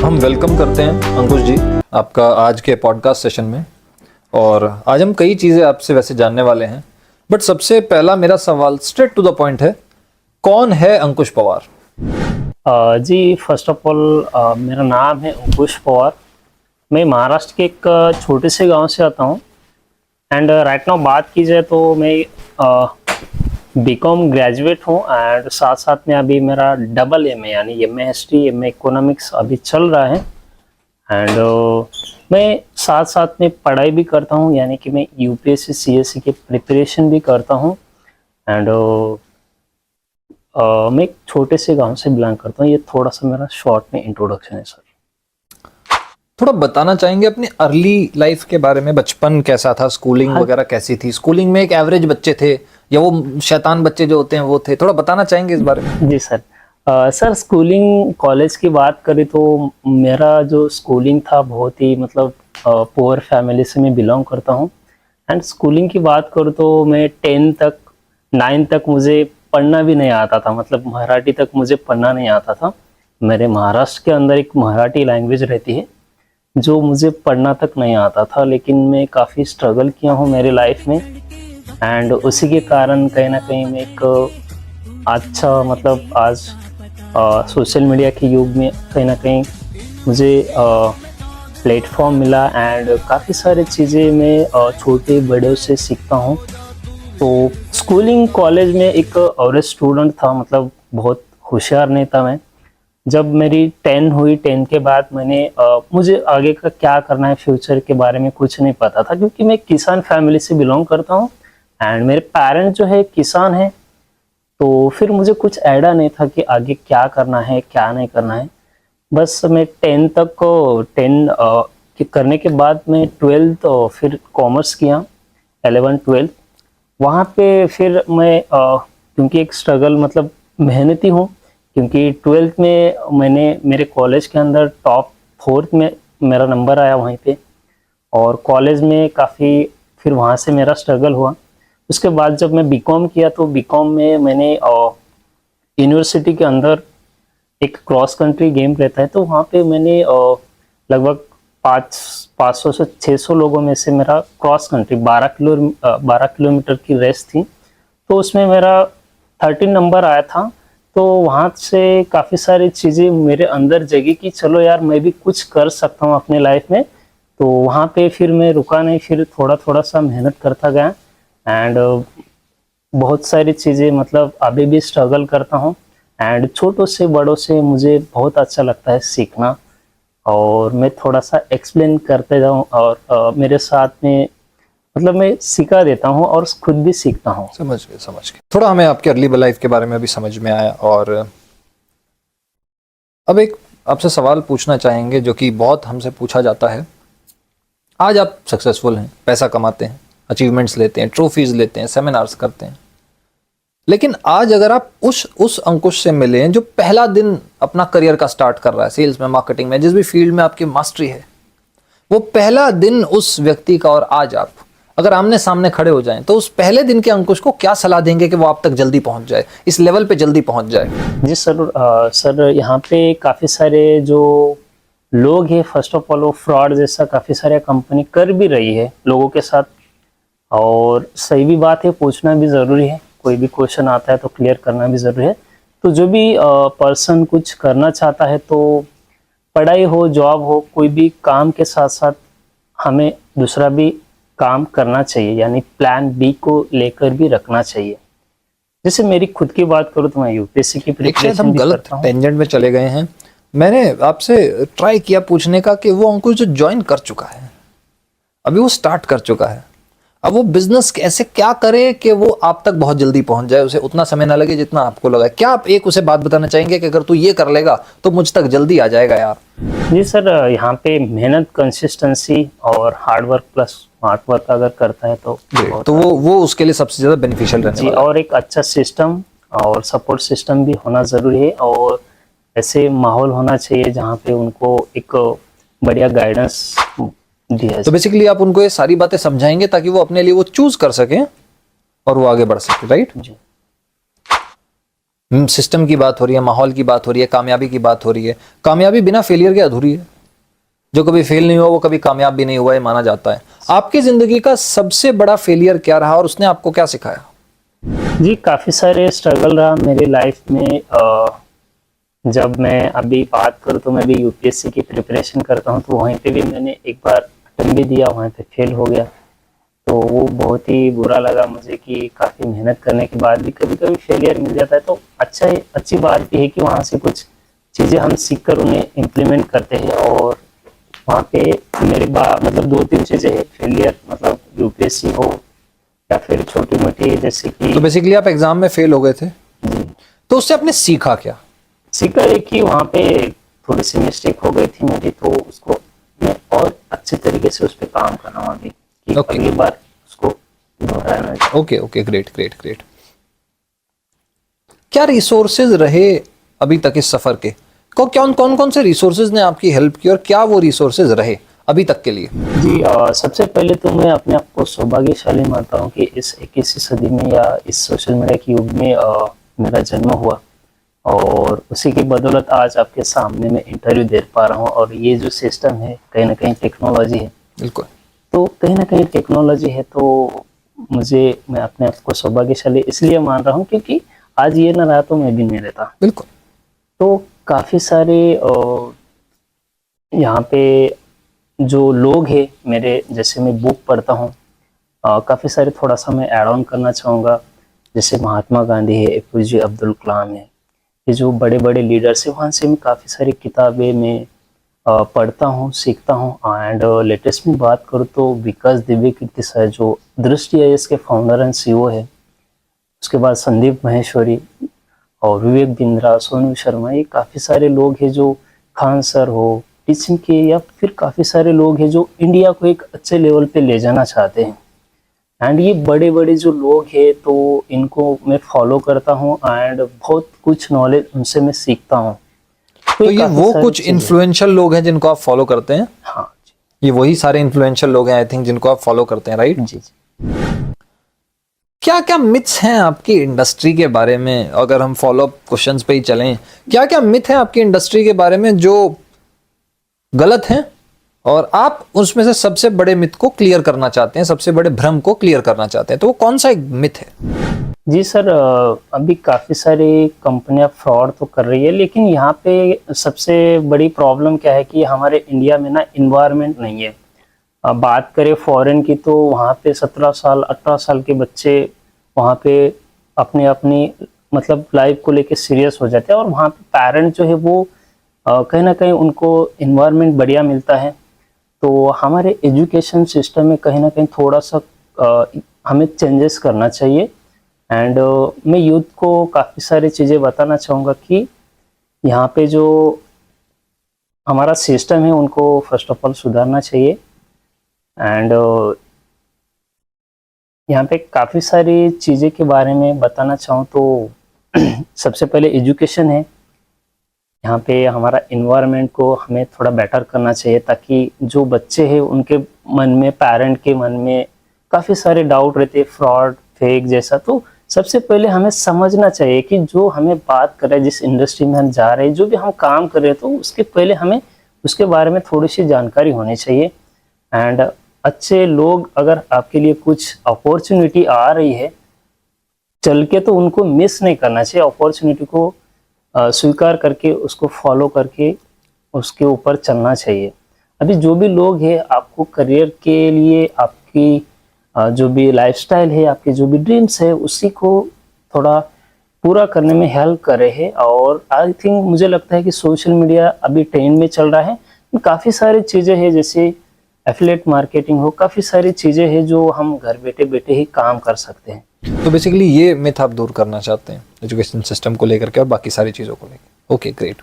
हम वेलकम करते हैं अंकुश जी आपका आज के पॉडकास्ट सेशन में। और आज हम कई चीज़ें आपसे वैसे जानने वाले हैं, बट सबसे पहला मेरा सवाल स्ट्रेट टू द पॉइंट है, कौन है अंकुश पवार? जी फर्स्ट ऑफ ऑल मेरा नाम है अंकुश पवार। मैं महाराष्ट्र के एक छोटे से गांव से आता हूं एंड राइट नाउ बात की जाए तो मैं बीकॉम ग्रेजुएट हूं एंड साथ साथ में अभी मेरा डबल एम ए यानी M A history M A economics अभी चल रहा है एंड मैं साथ साथ में पढ़ाई भी करता हूं, यानी कि मैं यूपीएससी सीएससी की प्रिपरेशन भी करता हूं एंड मैं एक छोटे से गांव से बिलोंग करता हूँ। ये थोड़ा सा मेरा शॉर्ट में इंट्रोडक्शन है सर। थोड़ा बताना चाहेंगे अपनी अर्ली लाइफ के बारे में, बचपन कैसा था, स्कूलिंग वगैरह कैसी थी? स्कूलिंग में एक एवरेज बच्चे थे या वो शैतान बच्चे जो होते हैं वो थे? थोड़ा बताना चाहेंगे इस बारे में। जी सर। सर स्कूलिंग कॉलेज की बात करें तो मेरा जो स्कूलिंग था बहुत ही मतलब पुअर फैमिली से मैं बिलोंग करता हूँ एंड स्कूलिंग की बात करूँ तो मैं 10 तक 9 तक मुझे पढ़ना भी नहीं आता था, मतलब मराठी तक मुझे पढ़ना नहीं आता था। मेरे महाराष्ट्र के अंदर एक मराठी लैंग्वेज रहती है जो मुझे पढ़ना तक नहीं आता था, लेकिन मैं काफ़ी स्ट्रगल किया हूँ मेरी लाइफ में एंड उसी के कारण कहीं ना कहीं मैं एक अच्छा मतलब आज सोशल मीडिया के युग में कहीं ना कहीं मुझे प्लेटफॉर्म मिला एंड काफ़ी सारी चीज़ें मैं छोटे बड़ों से सीखता हूँ। तो स्कूलिंग कॉलेज में एक एवरेज स्टूडेंट था, मतलब बहुत होशियार नहीं था मैं। जब मेरी 10 हुई, 10 के बाद मैंने मुझे आगे का क्या करना है फ्यूचर के बारे में कुछ नहीं पता था, क्योंकि मैं किसान फैमिली से बिलोंग करता हूँ एंड मेरे पेरेंट्स जो है किसान है। तो फिर मुझे कुछ आइडिया नहीं था कि आगे क्या करना है क्या नहीं करना है। बस मैं 10 तक को 10 करने के बाद मैं 12th फिर कॉमर्स किया, 11th-12th वहाँ पे फिर मैं क्योंकि एक स्ट्रगल मतलब मेहनती हूँ, क्योंकि 12th में मैंने मेरे कॉलेज के अंदर टॉप 4th में मेरा नंबर आया वहीं पे, और कॉलेज में काफ़ी फिर वहाँ से मेरा स्ट्रगल हुआ। उसके बाद जब मैं बीकॉम किया तो बीकॉम में मैंने यूनिवर्सिटी के अंदर एक क्रॉस कंट्री गेम रहता है, तो वहाँ पे मैंने लगभग 500 से 600 लोगों में से मेरा क्रॉस कंट्री 12 किलोमीटर की रेस थी, तो उसमें मेरा 13 नंबर आया था। तो वहाँ से काफ़ी सारी चीज़ें मेरे अंदर जगी कि चलो यार मैं भी कुछ कर सकता हूँ अपने लाइफ में। तो वहाँ पे फिर मैं रुका नहीं, फिर थोड़ा थोड़ा सा मेहनत करता गया एंड बहुत सारी चीज़ें मतलब अभी भी स्ट्रगल करता हूँ एंड छोटों से बड़ों से मुझे बहुत अच्छा लगता है सीखना, और मैं थोड़ा सा एक्सप्लेन करते जाऊँ और मेरे साथ में मतलब मैं सिखा देता हूँ और खुद भी सीखता हूँ। समझ गए। थोड़ा हमें आपके अर्ली लाइफ के बारे में अभी समझ में आया, और अब एक आपसे सवाल पूछना चाहेंगे जो कि बहुत हमसे पूछा जाता है। आज आप सक्सेसफुल हैं, पैसा कमाते हैं, अचीवमेंट्स लेते हैं, ट्रॉफीज लेते हैं, सेमिनार्स करते हैं, लेकिन आज अगर आप उस अंकुश से मिले जो पहला दिन अपना करियर का स्टार्ट कर रहा है, सेल्स में, मार्केटिंग में, जिस भी फील्ड में आपकी मास्टरी है, वो पहला दिन उस व्यक्ति का, और आज आप अगर आमने सामने खड़े हो जाएं, तो उस पहले दिन के अंकुश को क्या सलाह देंगे कि वो आप तक जल्दी पहुंच जाए, इस लेवल पे जल्दी पहुंच जाए? जी सर यहाँ पे काफ़ी सारे जो लोग हैं, फर्स्ट ऑफ ऑल वो फ्रॉड जैसा काफ़ी सारे कंपनी कर भी रही है लोगों के साथ, और सही भी बात है, पूछना भी ज़रूरी है, कोई भी क्वेश्चन आता है तो क्लियर करना भी ज़रूरी है। तो जो भी पर्सन कुछ करना चाहता है, तो पढ़ाई हो, जॉब हो, कोई भी काम के साथ साथ हमें दूसरा भी काम करना चाहिए, यानी प्लान बी को लेकर भी रखना चाहिए। जैसे मेरी खुद की बात करूँ तो मैं यूपीएससी की प्रिपरेशन हम भी गलत करता हूँ। टेंजेंट में चले गए हैं। मैंने आपसे ट्राई किया पूछने का कि वो अंकुश जो ज्वाइन कर चुका है, अभी वो स्टार्ट कर चुका है, अब वो बिजनेस कैसे क्या करे कि वो आप तक बहुत जल्दी पहुंच जाए, उसे उतना समय ना लगे जितना आपको लगा। क्या आप एक उसे बात बताना चाहेंगे कि अगर तू ये कर लेगा तो मुझ तक जल्दी आ जाएगा यार? जी सर, यहाँ पे मेहनत, कंसिस्टेंसी और hard work plus smart work अगर करता है तो वो उसके लिए सबसे ज्यादा बेनिफिशियल रहने वाला है। और एक अच्छा सिस्टम और सपोर्ट सिस्टम भी होना ज़रूरी है, और ऐसे माहौल होना चाहिए जहाँ पे उनको एक बढ़िया गाइडेंस दिया जाए। तो बेसिकली आप उनको ये सारी बातें समझाएंगे ताकि वो अपने लिए वो चूज कर सकें और वो आगे बढ़ सके, राइट? जी। सिस्टम की बात हो रही है, माहौल की बात हो रही है, कामयाबी की बात हो रही है। कामयाबी बिना फेलियर के अधूरी है। जो कभी फेल नहीं हुआ वो कभी कामयाब भी नहीं हुआ, ये माना जाता है। आपकी जिंदगी का सबसे बड़ा फेलियर क्या रहा और उसने आपको क्या सिखाया? जी, काफ़ी सारे स्ट्रगल रहा मेरी लाइफ में। जब मैं अभी बात करूँ तो मैं भी यूपीएससी की प्रिपरेशन करता हूँ, तो वहीं पे भी मैंने एक बार अटेम्प्ट भी दिया, वहीं पे फेल हो गया। तो वो बहुत ही बुरा लगा मुझे कि काफ़ी मेहनत करने के बाद भी कभी-कभी फेलियर मिल जाता है। तो अच्छी बात ये है कि वहाँ से कुछ चीज़ें हम सीख कर उन्हें इम्प्लीमेंट करते हैं। और वहाँ पे मेरे मतलब 2-3 चीज़ें हैं फेलियर, मतलब यूपीएससी हो या फिर छोटी-मोटी जैसे कि तो बेसिकली आप एग्जाम में फेल हो गए थे, तो उससे आपने सीखा क्या? सीखा है कि वहाँ पे थोड़ी सी मिस्टेक हो गई थी मेरी, तो उसको मैं और अच्छे तरीके से उस पर काम करना हूँ अभी कि Okay. अगली बार उसको दोहराना चाहिए। Okay, great great great. क्या रिसोर्सेज रहे अभी तक इस सफर के? कौन कौन से रिसोर्सेज ने आपकी हेल्प की और क्या वो रिसोर्सेज रहे अभी तक के लिए? जी, सबसे पहले तो मैं अपने आप को सौभाग्यशाली मानता हूँ कि इस 21वीं सदी में या इस सोशल मीडिया के युग में मेरा जन्म हुआ, और उसी की बदौलत आज आपके सामने मैं इंटरव्यू दे पा रहा हूँ। और ये जो सिस्टम है कहीं ना कहीं टेक्नोलॉजी है, बिल्कुल। तो कहीं ना कहीं टेक्नोलॉजी है, तो मैं अपने आप को सौभाग्यशाली इसलिए मान रहा हूँ क्योंकि आज ये ना रहा तो मैं भी नहीं रहता। बिल्कुल। तो काफ़ी सारे यहाँ पे जो लोग हैं मेरे, जैसे मैं बुक पढ़ता हूँ, काफ़ी सारे थोड़ा सा मैं ऐड ऑन करना चाहूँगा। जैसे महात्मा गांधी है, एपीजे अब्दुल कलाम है, ये जो बड़े बड़े लीडर्स हैं, वहाँ से मैं काफ़ी सारी किताबें मैं पढ़ता हूँ, सीखता हूँ। एंड लेटेस्ट में बात करूँ तो विकास दिव्य कीर्ति सर, जो दृष्टि आईएएस के फाउंडर एंड सीईओ है। उसके बाद संदीप महेश्वरी और विवेक बिंद्रा, सोनू शर्मा, ये काफ़ी सारे लोग हैं जो, खान सर हो टीचिंग के, या फिर काफ़ी सारे लोग हैं जो इंडिया को एक अच्छे लेवल पे ले जाना चाहते हैं। एंड ये बड़े बड़े जो लोग हैं, तो इनको मैं फॉलो करता हूँ एंड बहुत कुछ नॉलेज उनसे मैं सीखता हूँ। तो ये काफ़ी वो सारी कुछ चीज़ें। इन्फ्लुएंशियल लोग हैं जिनको आप फॉलो करते हैं? हाँ ये वही सारे इन्फ्लुएंशियल लोग हैं आई थिंक जिनको आप फॉलो करते हैं, राइट? जी जी। क्या क्या मिथ्स हैं आपकी इंडस्ट्री के बारे में? अगर हम फॉलो अप क्वेश्चंस पे ही चलें, क्या क्या मिथ है आपकी इंडस्ट्री के बारे में जो गलत हैं और आप उसमें से सबसे बड़े मिथ को क्लियर करना चाहते हैं, सबसे बड़े भ्रम को क्लियर करना चाहते हैं, तो वो कौन सा एक मिथ है? जी सर, अभी काफ़ी सारी कंपनियां फ्रॉड तो कर रही है, लेकिन यहाँ पे सबसे बड़ी प्रॉब्लम क्या है कि हमारे इंडिया में ना इन्वायरमेंट नहीं है। बात करें फॉरेन की, तो वहाँ पे 17 साल 18 साल के बच्चे वहाँ पे अपनी अपनी मतलब लाइफ को लेके सीरियस हो जाते हैं, और वहाँ पे पेरेंट जो है वो कहीं ना कहीं उनको इन्वायरमेंट बढ़िया मिलता है। तो हमारे एजुकेशन सिस्टम में कहीं ना कहीं थोड़ा सा हमें चेंजेस करना चाहिए। एंड मैं यूथ को काफ़ी सारी चीज़ें बताना चाहूँगा कि यहाँ पे जो हमारा सिस्टम है उनको फर्स्ट ऑफ ऑल सुधारना चाहिए। एंड यहाँ पे काफ़ी सारी चीज़ें के बारे में बताना चाहूँ तो सबसे पहले एजुकेशन है। यहाँ पे हमारा इन्वायरमेंट को हमें थोड़ा बेटर करना चाहिए, ताकि जो बच्चे हैं उनके मन में, पेरेंट के मन में काफ़ी सारे डाउट रहते हैं, फ्रॉड फेक जैसा। तो सबसे पहले हमें समझना चाहिए कि जो हमें बात कर रहे हैं, जिस इंडस्ट्री में हम जा रहे हैं, जो भी हम काम कर रहे हैं, तो उसके पहले हमें उसके बारे में थोड़ी सी जानकारी होनी चाहिए। एंड अच्छे लोग, अगर आपके लिए कुछ अपॉर्चुनिटी आ रही है चल के, तो उनको मिस नहीं करना चाहिए। अपॉर्चुनिटी को स्वीकार करके उसको फॉलो करके उसके ऊपर चलना चाहिए। अभी जो भी लोग हैं आपको करियर के लिए, आपकी जो भी लाइफस्टाइल है, आपके जो भी ड्रीम्स है, उसी को थोड़ा पूरा करने में हेल्प कर रहे हैं। और आई थिंक मुझे लगता है कि सोशल मीडिया अभी ट्रेंड में चल रहा है। काफ़ी सारी चीज़ें हैं, जैसे एफिलिएट मार्केटिंग हो, काफ़ी सारी चीज़ें हैं जो हम घर बैठे बैठे ही काम कर सकते हैं। तो बेसिकली ये मिथ आप दूर करना चाहते हैं एजुकेशन सिस्टम को लेकर के और बाकी सारी चीज़ों को लेकर। Okay, great.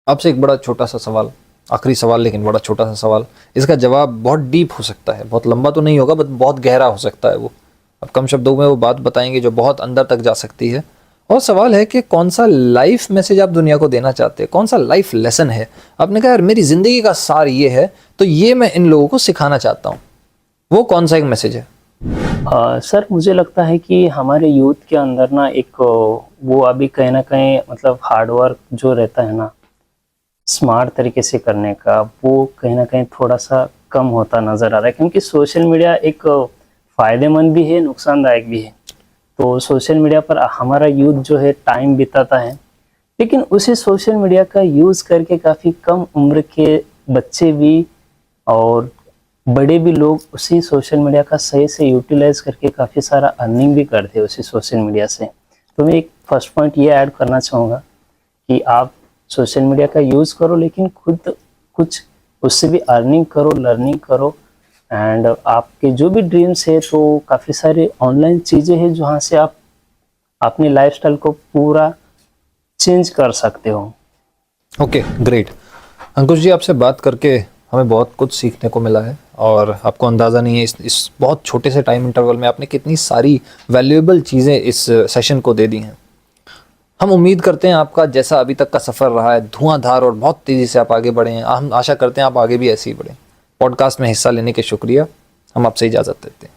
आपसे एक बड़ा छोटा सा सवाल, आखिरी सवाल लेकिन बड़ा छोटा सा सवाल। इसका जवाब बहुत डीप हो सकता है, बहुत लंबा तो नहीं होगा, बट बहुत गहरा हो सकता है। वो अब कम शब्दों में वो बात बताएंगे जो बहुत अंदर तक जा सकती है। और सवाल है कि कौन सा लाइफ मैसेज आप दुनिया को देना चाहते हैं, कौन सा लाइफ लेसन है? आपने कहा यार मेरी ज़िंदगी का सार ये है, तो ये मैं इन लोगों को सिखाना चाहता हूँ, वो कौन सा एक मैसेज है? सर मुझे लगता है कि हमारे यूथ के अंदर ना एक वो अभी कहीं ना कहीं मतलब हार्ड वर्क जो रहता है ना स्मार्ट तरीके से करने का, वो कहीं ना कहीं थोड़ा सा कम होता नज़र आ रहा है, क्योंकि सोशल मीडिया एक फ़ायदेमंद भी है, नुकसानदायक भी है। तो सोशल मीडिया पर हमारा यूथ जो है टाइम बिताता है, लेकिन उसी सोशल मीडिया का यूज़ करके काफ़ी कम उम्र के बच्चे भी और बड़े भी लोग उसी सोशल मीडिया का सही से यूटिलाइज करके काफ़ी सारा अर्निंग भी करते हैं उसी सोशल मीडिया से। तो मैं एक फर्स्ट पॉइंट ये ऐड करना चाहूँगा कि आप सोशल मीडिया का यूज़ करो, लेकिन खुद कुछ उससे भी अर्निंग करो, लर्निंग करो। एंड आपके जो भी ड्रीम्स है, तो काफ़ी सारे ऑनलाइन चीज़ें हैं जहाँ से आप अपनी लाइफस्टाइल को पूरा चेंज कर सकते हो। Okay, great. अंकुश जी, आपसे बात करके हमें बहुत कुछ सीखने को मिला है और आपको अंदाज़ा नहीं है इस बहुत छोटे से टाइम इंटरवल में आपने कितनी सारी वैल्यूएबल चीज़ें इस सेशन को दे दी हैं। हम उम्मीद करते हैं आपका जैसा अभी तक का सफ़र रहा है धुआंधार और बहुत तेज़ी से आप आगे बढ़े हैं, हम आशा करते हैं आप आगे भी ऐसे ही बढ़ें। पॉडकास्ट में हिस्सा लेने के शुक्रिया। हम आपसे इजाज़त देते हैं।